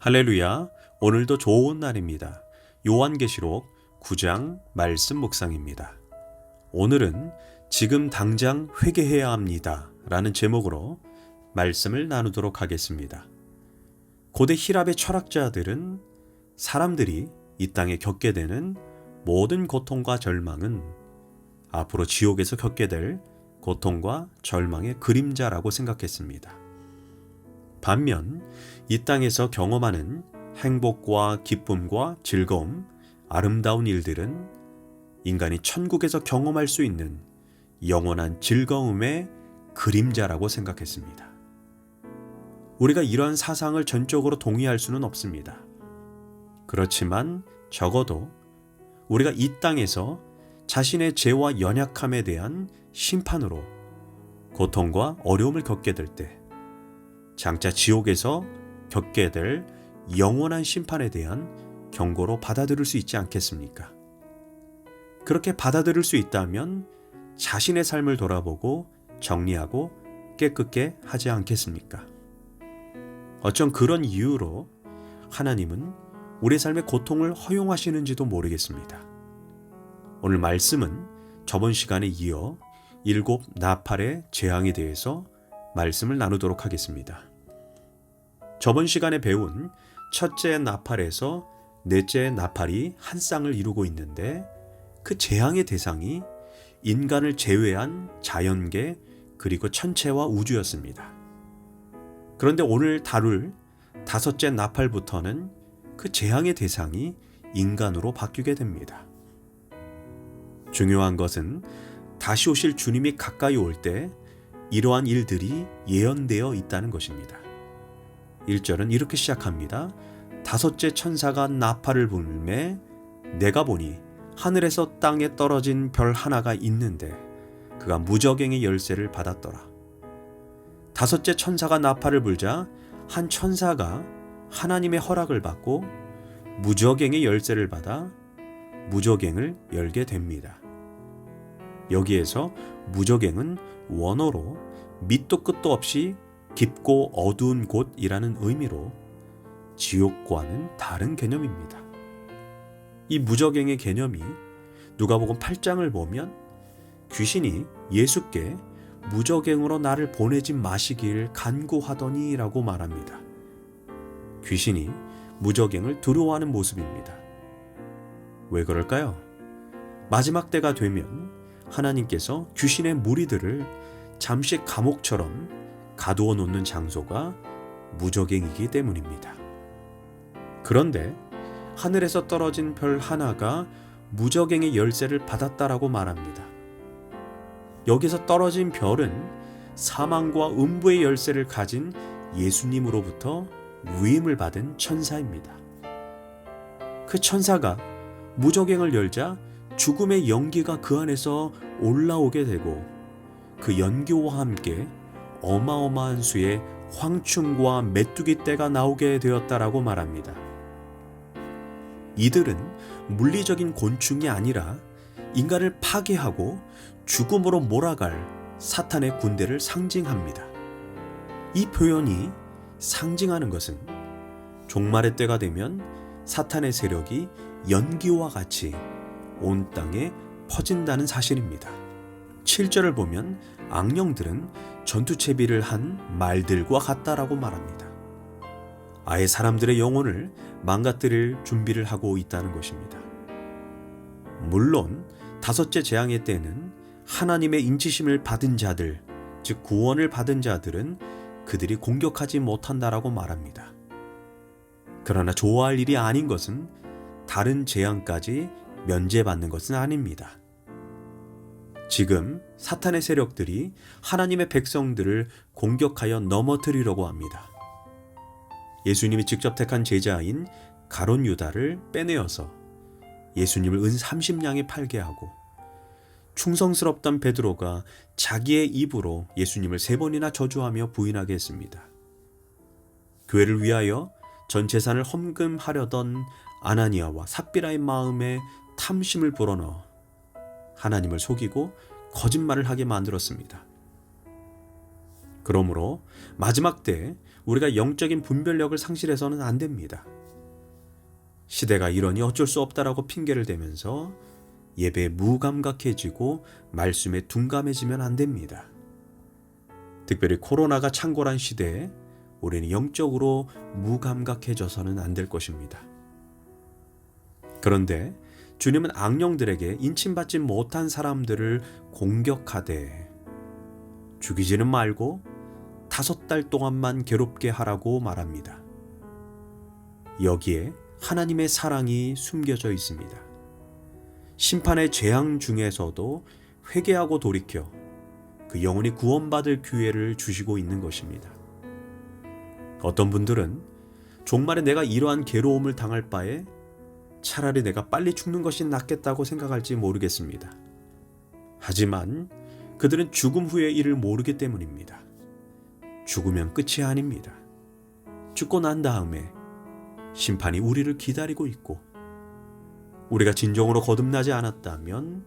할렐루야, 오늘도 좋은 날입니다. 요한계시록 9장 말씀 묵상입니다. 오늘은 지금 당장 회개해야 합니다 라는 제목으로 말씀을 나누도록 하겠습니다. 고대 히랍의 철학자들은 사람들이 이 땅에 겪게 되는 모든 고통과 절망은 앞으로 지옥에서 겪게 될 고통과 절망의 그림자라고 생각했습니다. 반면 이 땅에서 경험하는 행복과 기쁨과 즐거움, 아름다운 일들은 인간이 천국에서 경험할 수 있는 영원한 즐거움의 그림자라고 생각했습니다. 우리가 이러한 사상을 전적으로 동의할 수는 없습니다. 그렇지만 적어도 우리가 이 땅에서 자신의 죄와 연약함에 대한 심판으로 고통과 어려움을 겪게 될 때 장차 지옥에서 겪게 될 영원한 심판에 대한 경고로 받아들일 수 있지 않겠습니까? 그렇게 받아들일 수 있다면 자신의 삶을 돌아보고 정리하고 깨끗게 하지 않겠습니까? 어쩜 그런 이유로 하나님은 우리 삶의 고통을 허용하시는지도 모르겠습니다. 오늘 말씀은 저번 시간에 이어 7 나팔의 재앙에 대해서 말씀을 나누도록 하겠습니다. 저번 시간에 배운 첫째 나팔에서 넷째 나팔이 한 쌍을 이루고 있는데 그 재앙의 대상이 인간을 제외한 자연계 그리고 천체와 우주였습니다. 그런데 오늘 다룰 다섯째 나팔부터는 그 재앙의 대상이 인간으로 바뀌게 됩니다. 중요한 것은 다시 오실 주님이 가까이 올 때 이러한 일들이 예언되어 있다는 것입니다. 1절은 이렇게 시작합니다. 다섯째 천사가 나팔을 불매 내가 보니 하늘에서 땅에 떨어진 별 하나가 있는데 그가 무저갱의 열쇠를 받았더라. 다섯째 천사가 나팔을 불자 한 천사가 하나님의 허락을 받고 무저갱의 열쇠를 받아 무저갱을 열게 됩니다. 여기에서 무저갱은 원어로 밑도 끝도 없이 깊고 어두운 곳이라는 의미로 지옥과는 다른 개념입니다. 이 무저갱의 개념이 누가복음 8장을 보면 귀신이 예수께 무저갱으로 나를 보내지 마시길 간구하더니 라고 말합니다. 귀신이 무저갱을 두려워하는 모습입니다. 왜 그럴까요? 마지막 때가 되면 하나님께서 귀신의 무리들을 잠시 감옥처럼 가두어 놓는 장소가 무저갱이기 때문입니다. 그런데 하늘에서 떨어진 별 하나가 무저갱의 열쇠를 받았다라고 말합니다. 여기서 떨어진 별은 사망과 음부의 열쇠를 가진 예수님으로부터 위임을 받은 천사입니다. 그 천사가 무저갱을 열자 죽음의 연기가 그 안에서 올라오게 되고 그 연기와 함께 어마어마한 수의 황충과 메뚜기 떼가 나오게 되었다라고 말합니다. 이들은 물리적인 곤충이 아니라 인간을 파괴하고 죽음으로 몰아갈 사탄의 군대를 상징합니다. 이 표현이 상징하는 것은 종말의 때가 되면 사탄의 세력이 연기와 같이 온 땅에 퍼진다는 사실입니다. 7절을 보면 악령들은 전투채비를 한 말들과 같다라고 말합니다. 아예 사람들의 영혼을 망가뜨릴 준비를 하고 있다는 것입니다. 물론 다섯째 재앙의 때는 하나님의 인치심을 받은 자들, 즉 구원을 받은 자들은 그들이 공격하지 못한다라고 말합니다. 그러나 좋아할 일이 아닌 것은 다른 재앙까지 면제받는 것은 아닙니다. 지금 사탄의 세력들이 하나님의 백성들을 공격하여 넘어뜨리려고 합니다. 예수님이 직접 택한 제자인 가룟 유다를 빼내어서 예수님을 은 30냥에 팔게 하고 충성스럽던 베드로가 자기의 입으로 예수님을 3번이나 저주하며 부인하게 했습니다. 교회를 위하여 전 재산을 헌금하려던 아나니아와 삽비라의 마음에 탐심을 불어넣어 하나님을 속이고 거짓말을 하게 만들었습니다. 그러므로 마지막 때 우리가 영적인 분별력을 상실해서는 안 됩니다. 시대가 이러니 어쩔 수 없다라고 핑계를 대면서 예배에 무감각해지고 말씀에 둔감해지면 안 됩니다. 특별히 코로나가 창궐한 시대에 우리는 영적으로 무감각해져서는 안 될 것입니다. 그런데 주님은 악령들에게 인침받지 못한 사람들을 공격하되 죽이지는 말고 5달 동안만 괴롭게 하라고 말합니다. 여기에 하나님의 사랑이 숨겨져 있습니다. 심판의 재앙 중에서도 회개하고 돌이켜 그 영혼이 구원받을 기회를 주시고 있는 것입니다. 어떤 분들은 종말에 내가 이러한 괴로움을 당할 바에 차라리 내가 빨리 죽는 것이 낫겠다고 생각할지 모르겠습니다. 하지만 그들은 죽음 후의 일을 모르기 때문입니다. 죽으면 끝이 아닙니다. 죽고 난 다음에 심판이 우리를 기다리고 있고 우리가 진정으로 거듭나지 않았다면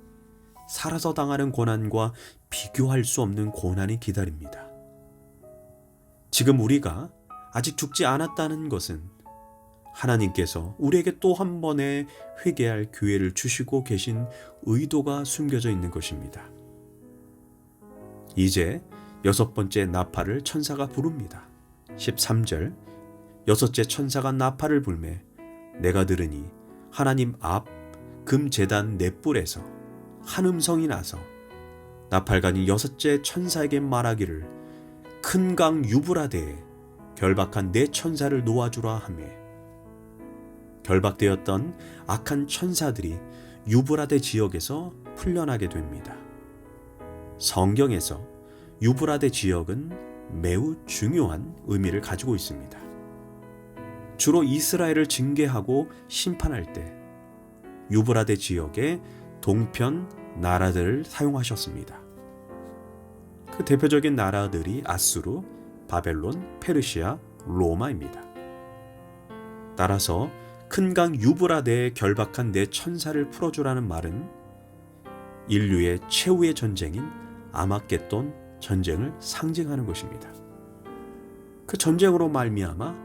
살아서 당하는 고난과 비교할 수 없는 고난이 기다립니다. 지금 우리가 아직 죽지 않았다는 것은 하나님께서 우리에게 또 한 번의 회개할 기회를 주시고 계신 의도가 숨겨져 있는 것입니다. 이제 6번째 나팔을 천사가 부릅니다. 13절 여섯째 천사가 나팔을 불매 내가 들으니 하나님 앞 금제단 넷불에서 한 음성이 나서 나팔관이 6째 천사에게 말하기를 큰 강 유브라데에 결박한 네 천사를 놓아주라 하며 결박되었던 악한 천사들이 유브라데 지역에서 풀려나게 됩니다. 성경에서 유브라데 지역은 매우 중요한 의미를 가지고 있습니다. 주로 이스라엘을 징계하고 심판할 때 유브라데 지역의 동편 나라들을 사용하셨습니다. 그 대표적인 나라들이 아수르, 바벨론, 페르시아, 로마입니다. 따라서 큰 강 유브라데에 결박한 네 천사를 풀어주라는 말은 인류의 최후의 전쟁인 아마겟돈 전쟁을 상징하는 것입니다. 그 전쟁으로 말미암아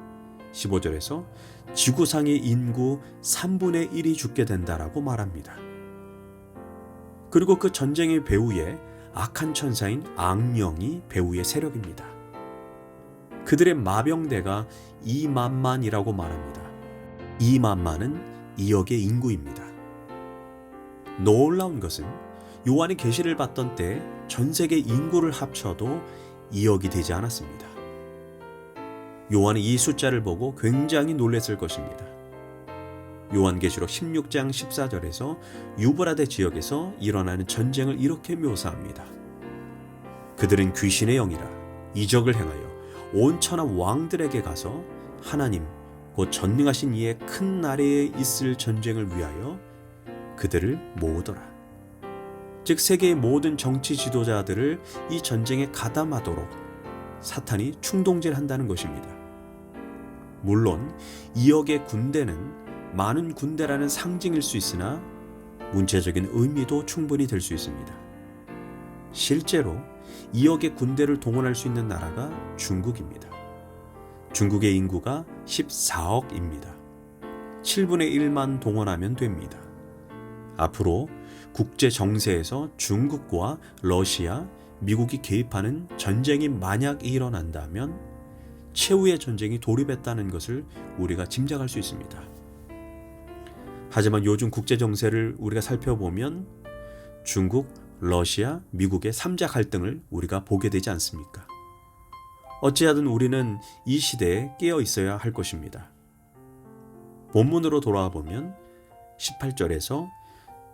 15절에서 지구상의 인구 3분의 1이 죽게 된다라고 말합니다. 그리고 그 전쟁의 배후에 악한 천사인 악령이 배후의 세력입니다. 그들의 마병대가 2만만이라고 말합니다. 2만만은 2억의 인구입니다. 놀라운 것은 요한이 계시를 받던 때 전 세계 인구를 합쳐도 2억이 되지 않았습니다. 요한은 이 숫자를 보고 굉장히 놀랐을 것입니다. 요한계시록 16장 14절에서 유브라데 지역에서 일어나는 전쟁을 이렇게 묘사합니다. 그들은 귀신의 영이라 이적을 행하여 온 천하 왕들에게 가서 하나님 곧 전능하신 이의 큰 나라에 있을 전쟁을 위하여 그들을 모으더라. 즉 세계의 모든 정치 지도자들을 이 전쟁에 가담하도록 사탄이 충동질한다는 것입니다. 물론 2억의 군대는 많은 군대라는 상징일 수 있으나 문체적인 의미도 충분히 될 수 있습니다. 실제로 2억의 군대를 동원할 수 있는 나라가 중국입니다. 중국의 인구가 14억입니다. 7분의 1만 동원하면 됩니다. 앞으로 국제 정세에서 중국과 러시아, 미국이 개입하는 전쟁이 만약 일어난다면 최후의 전쟁이 돌입했다는 것을 우리가 짐작할 수 있습니다. 하지만 요즘 국제 정세를 우리가 살펴보면 중국, 러시아, 미국의 3자 갈등을 우리가 보게 되지 않습니까? 어찌하든 우리는 이 시대에 깨어 있어야 할 것입니다. 본문으로 돌아와 보면 18절에서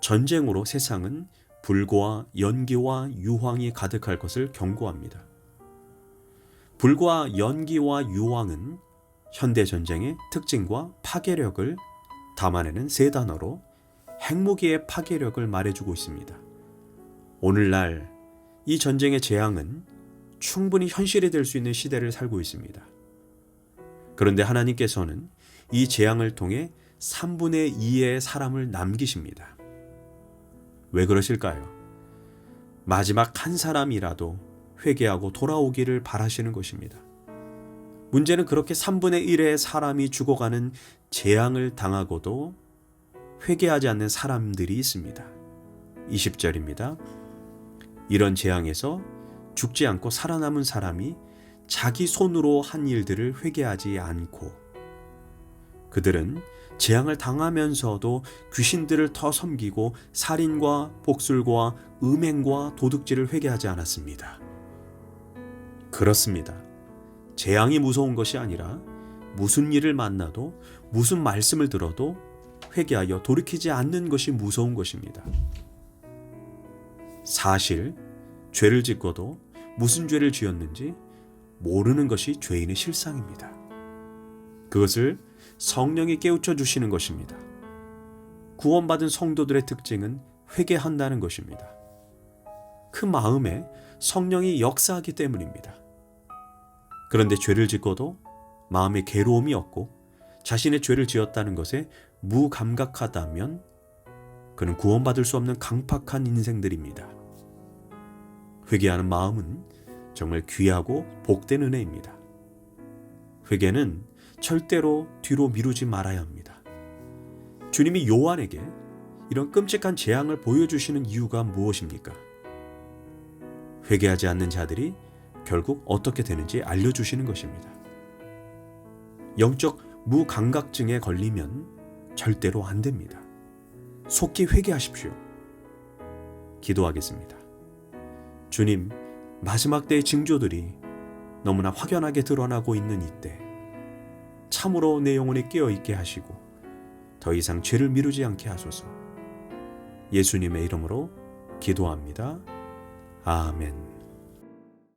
전쟁으로 세상은 불과 연기와 유황이 가득할 것을 경고합니다. 불과 연기와 유황은 현대전쟁의 특징과 파괴력을 담아내는 세 단어로 핵무기의 파괴력을 말해주고 있습니다. 오늘날 이 전쟁의 재앙은 충분히 현실이 될 수 있는 시대를 살고 있습니다. 그런데 하나님께서는 이 재앙을 통해 3분의 2의 사람을 남기십니다. 왜 그러실까요? 마지막 한 사람이라도 회개하고 돌아오기를 바라시는 것입니다. 문제는 그렇게 3분의 1의 사람이 죽어가는 재앙을 당하고도 회개하지 않는 사람들이 있습니다. 20절입니다. 이런 재앙에서 죽지 않고 살아남은 사람이 자기 손으로 한 일들을 회개하지 않고, 그들은 재앙을 당하면서도 귀신들을 더 섬기고 살인과 복술과 음행과 도둑질을 회개하지 않았습니다. 그렇습니다. 재앙이 무서운 것이 아니라 무슨 일을 만나도 무슨 말씀을 들어도 회개하여 돌이키지 않는 것이 무서운 것입니다. 사실 죄를 짓고도 무슨 죄를 지었는지 모르는 것이 죄인의 실상입니다. 그것을 성령이 깨우쳐 주시는 것입니다. 구원받은 성도들의 특징은 회개한다는 것입니다. 그 마음에 성령이 역사하기 때문입니다. 그런데 죄를 짓고도 마음에 괴로움이 없고 자신의 죄를 지었다는 것에 무감각하다면 그는 구원받을 수 없는 강팍한 인생들입니다. 회개하는 마음은 정말 귀하고 복된 은혜입니다. 회개는 절대로 뒤로 미루지 말아야 합니다. 주님이 요한에게 이런 끔찍한 재앙을 보여주시는 이유가 무엇입니까? 회개하지 않는 자들이 결국 어떻게 되는지 알려주시는 것입니다. 영적 무감각증에 걸리면 절대로 안 됩니다. 속히 회개하십시오. 기도하겠습니다. 주님, 마지막 때의 징조들이 너무나 확연하게 드러나고 있는 이때 참으로 내 영혼이 깨어있게 하시고 더 이상 죄를 미루지 않게 하소서. 예수님의 이름으로 기도합니다. 아멘.